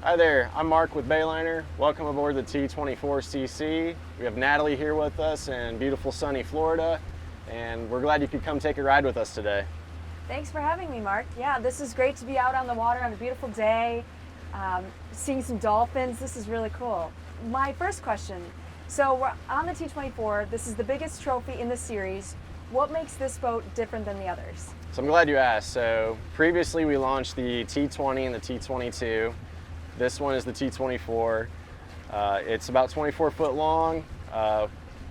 Hi there, I'm Mark with Bayliner. Welcome aboard the T24CC. We have Natalie here with us in beautiful sunny Florida, and we're glad you could come take a ride with us today. Thanks for having me, Mark. Yeah, this is great to be out on the water on a beautiful day, seeing some dolphins. This is really cool. My first question, so we're on the T24. This is the biggest trophy in the series. What makes this boat different than the others? So I'm glad you asked. So previously we launched the T20 and the T22. This one is the T24. It's about 24 foot long.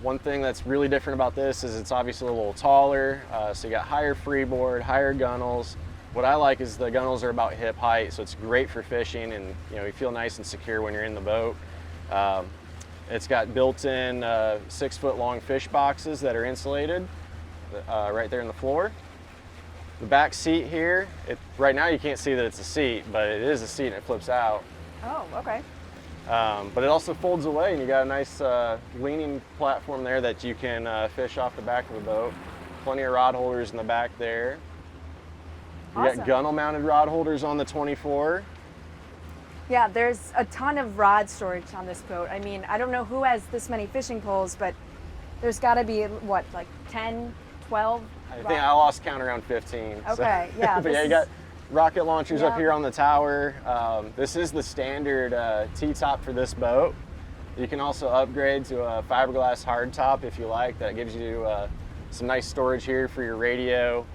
One thing that's really different about this is it's obviously a little taller. So you got higher freeboard, higher gunnels. What I like is the gunnels are about hip height, so it's great for fishing, and you feel nice and secure when you're in the boat. It's got built-in 6 foot long fish boxes that are insulated right there in the floor. The back seat here, right now you can't see that it's a seat, but it is a seat and it flips out. Oh, okay. But it also folds away, and you got a nice leaning platform there that you can fish off the back of the boat. Plenty of rod holders in the back there. You Awesome. got gunnel mounted rod holders on the 24. Yeah, there's a ton of rod storage on this boat. I mean, I don't know who has this many fishing poles, but there's got to be, what, like 10, 12? I think I lost count around 15. Okay, so. yeah. But yeah, you got rocket launchers up Yeah. here on the tower. This is the standard T-top for this boat. You can also upgrade to a fiberglass hardtop if you like. That gives you some nice storage here for your radio.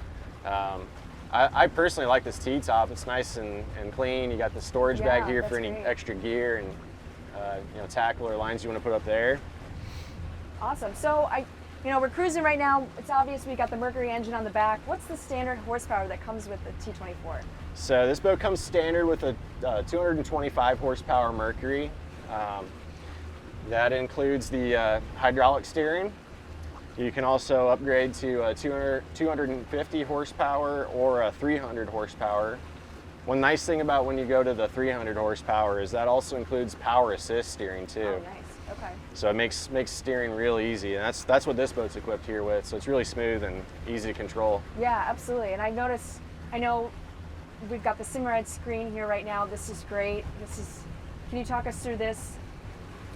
I personally like this T-top. It's nice and clean. You got the storage bag here for any great. extra gear and tackle or lines you want to put up there. Awesome. So we're cruising right now. It's obvious we got the Mercury engine on the back. What's the standard horsepower that comes with the T24? So this boat comes standard with a 225 horsepower Mercury. That includes the hydraulic steering. You can also upgrade to 250 horsepower or a 300 horsepower. One nice thing about when you go to the 300 horsepower is that also includes power assist steering too. Oh, nice. Okay. So it makes steering real easy, and that's what this boat's equipped here with. So it's really smooth and easy to control. Yeah, absolutely. And I know we've got the Simrad screen here right now. This is great. Can you talk us through this?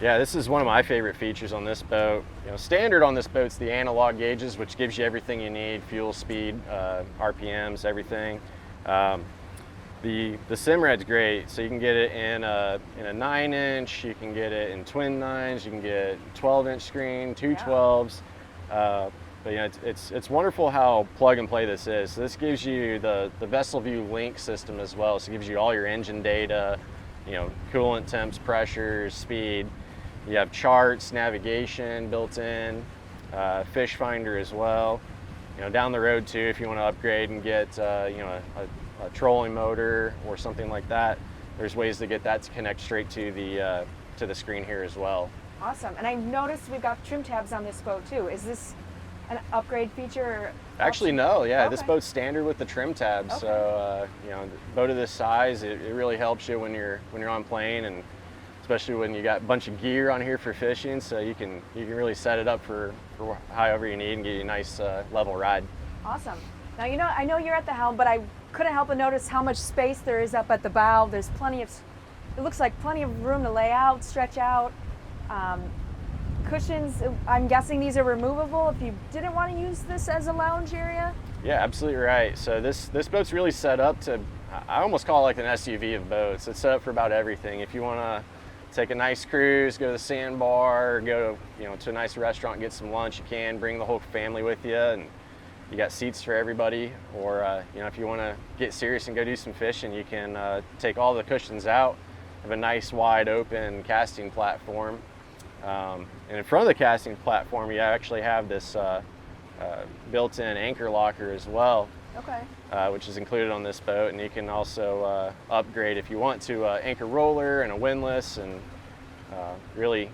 Yeah, this is one of my favorite features on this boat. Standard on this boat's the analog gauges, which gives you everything you need: fuel, speed, RPMs, everything. The Simrad's great, so you can get it in a 9-inch, you can get it in twin 9s, you can get 12-inch screen, two 12s. But it's wonderful how plug and play this is. So this gives you the Vessel View Link system as well. So it gives you all your engine data, coolant temps, pressures, speed. You have charts, navigation built in, fish finder as well. Down the road too, if you want to upgrade and get a trolling motor or something like that, there's ways to get that to connect straight to the screen here as well. Awesome. And I noticed we've got trim tabs on this boat too. Is this an upgrade feature? Actually, no. Yeah, Okay. This boat's standard with the trim tabs. Okay. So boat of this size, it really helps you when you're on plane, and especially when you got a bunch of gear on here for fishing. So you can really set it up for however you need and get you a nice level ride. Awesome. Now, I know you're at the helm, but I couldn't help but notice how much space there is up at the bow. There's it looks like plenty of room to lay out, stretch out. Cushions, I'm guessing these are removable if you didn't want to use this as a lounge area? Yeah, absolutely right. So this boat's really set up to, I almost call it like an SUV of boats. It's set up for about everything. If you want to take a nice cruise, go to the sandbar, go to a nice restaurant and get some lunch, you can. Bring the whole family with you, and you got seats for everybody. Or if you want to get serious and go do some fishing, you can take all the cushions out. Have a nice wide open casting platform. And in front of the casting platform, you actually have this built-in anchor locker as well. Okay. Which is included on this boat, and you can also upgrade if you want to anchor roller and a windlass, and really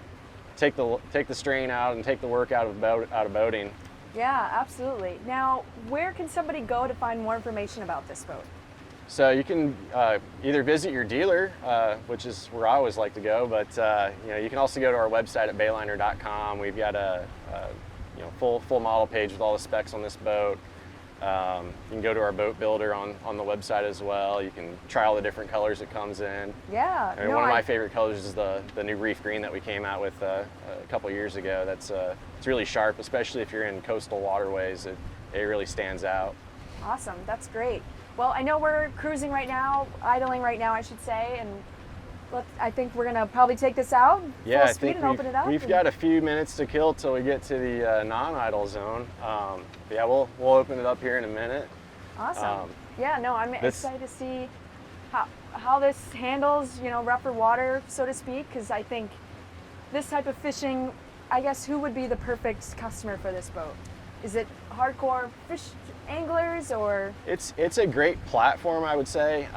take the strain out and take the work out of boating. Yeah, absolutely. Now, where can somebody go to find more information about this boat? So you can either visit your dealer, which is where I always like to go, but you can also go to our website at bayliner.com. We've got a full model page with all the specs on this boat. You can go to our boat builder on the website as well. You can try all the different colors it comes in. Yeah. I mean, one of my favorite colors is the new reef green that we came out with a couple years ago. It's really sharp, especially if you're in coastal waterways. It really stands out. Awesome. That's great. Well, I know we're cruising right now, idling right now, I should say, and I think we're gonna probably take this out full speed and open it up. We've got a few minutes to kill till we get to the non-idle zone. Yeah, we'll open it up here in a minute. Awesome. Yeah, no, I'm excited to see how this handles, rougher water, so to speak, because I think this type of fishing, I guess, who would be the perfect customer for this boat? Is it hardcore fish anglers, or? It's a great platform, I would say.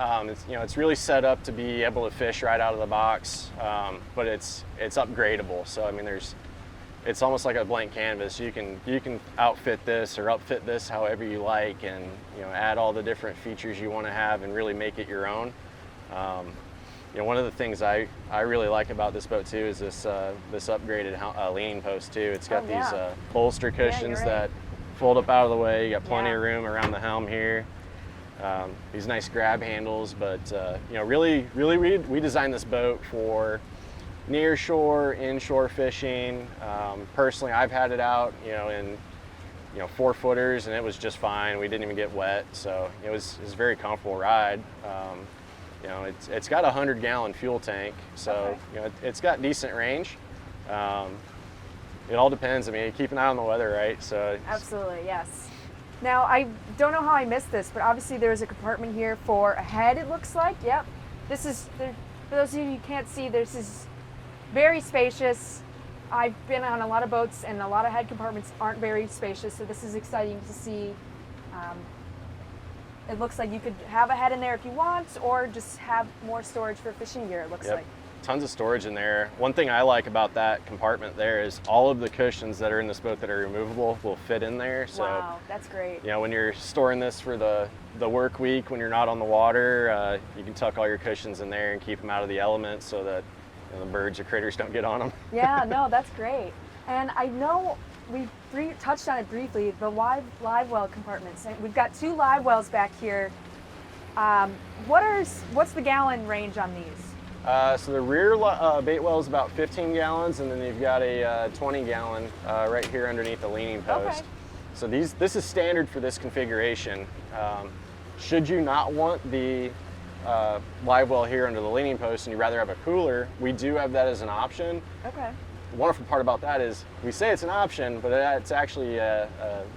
It's really set up to be able to fish right out of the box, but it's upgradable. So I mean, it's almost like a blank canvas. You can outfit this or upfit this however you like, and add all the different features you want to have and really make it your own. One of the things I really like about this boat too is this upgraded leaning post too. It's got these bolster cushions that fold up out of the way. You got plenty of room around the helm here. These nice grab handles, but really we designed this boat for near shore, inshore fishing. Personally, I've had it out in 4-footers, and it was just fine. We didn't even get wet, so it was a very comfortable ride. It's got a 100-gallon fuel tank, so it's got decent range. It all depends. I mean, keep an eye on the weather, right? So absolutely, yes. Now, I don't know how I missed this, but obviously there's a compartment here for a head, it looks like. Yep. This is, for those of you who can't see, this is very spacious. I've been on a lot of boats, and a lot of head compartments aren't very spacious, so this is exciting to see. It looks like you could have a head in there if you want, or just have more storage for fishing gear, it looks like. Tons of storage in there. One thing I like about that compartment there is all of the cushions that are in this boat that are removable will fit in there. So, wow, that's great. When you're storing this for the work week, when you're not on the water, you can tuck all your cushions in there and keep them out of the elements so that the birds or critters don't get on them. Yeah, no, that's gret. And I know we touched on it briefly, the live well compartments. We've got 2 live wells back here. What's the gallon range on these? So the rear bait well is about 15 gallons, and then you've got a 20-gallon right here underneath the leaning post. Okay. So this is standard for this configuration. Should you not want the live well here under the leaning post and you'd rather have a cooler, we do have that as an option. Okay. The wonderful part about that is we say it's an option, but it's actually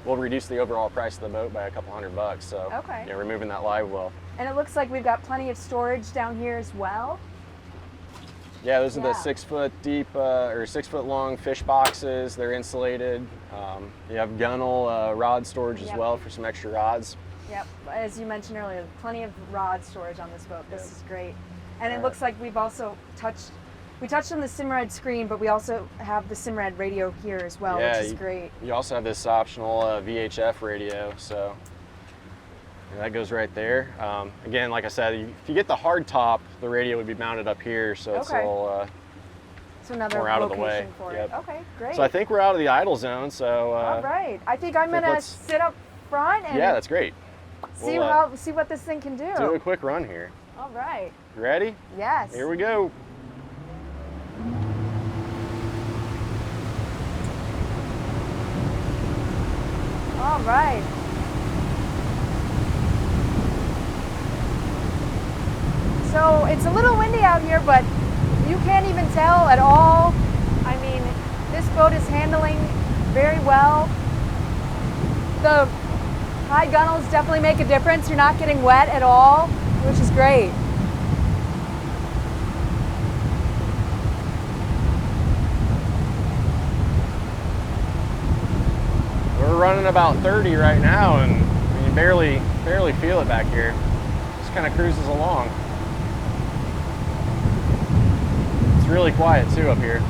will reduce the overall price of the boat by a couple $100. So removing that live well. And it looks like we've got plenty of storage down here as well. Yeah, those are the 6-foot deep or 6-foot long fish boxes. They're insulated. You have gunnel rod storage as well for some extra rods. Yep, as you mentioned earlier, plenty of rod storage on this boat. This is great. And it looks like we've also touched on the Simrad screen, but we also have the Simrad radio here as well, which is great. You also have this optional VHF radio, so that goes right there. Again, like I said, if you get the hard top, the radio would be mounted up here, so it's a little another more out of the way. For it. Okay, great. So I think we're out of the idle zone. So all right, I think I'm gonna sit up front and that's great. See see what this thing can do. Do a quick run here. All right. You ready? Yes. Here we go. All right. So it's a little windy out here, but you can't even tell at all. I mean, this boat is handling very well. The high gunnels definitely make a difference. You're not getting wet at all, which is great. We're running about 30 right now, and you barely feel it back here. Just kind of cruises along. It's really quiet too up here.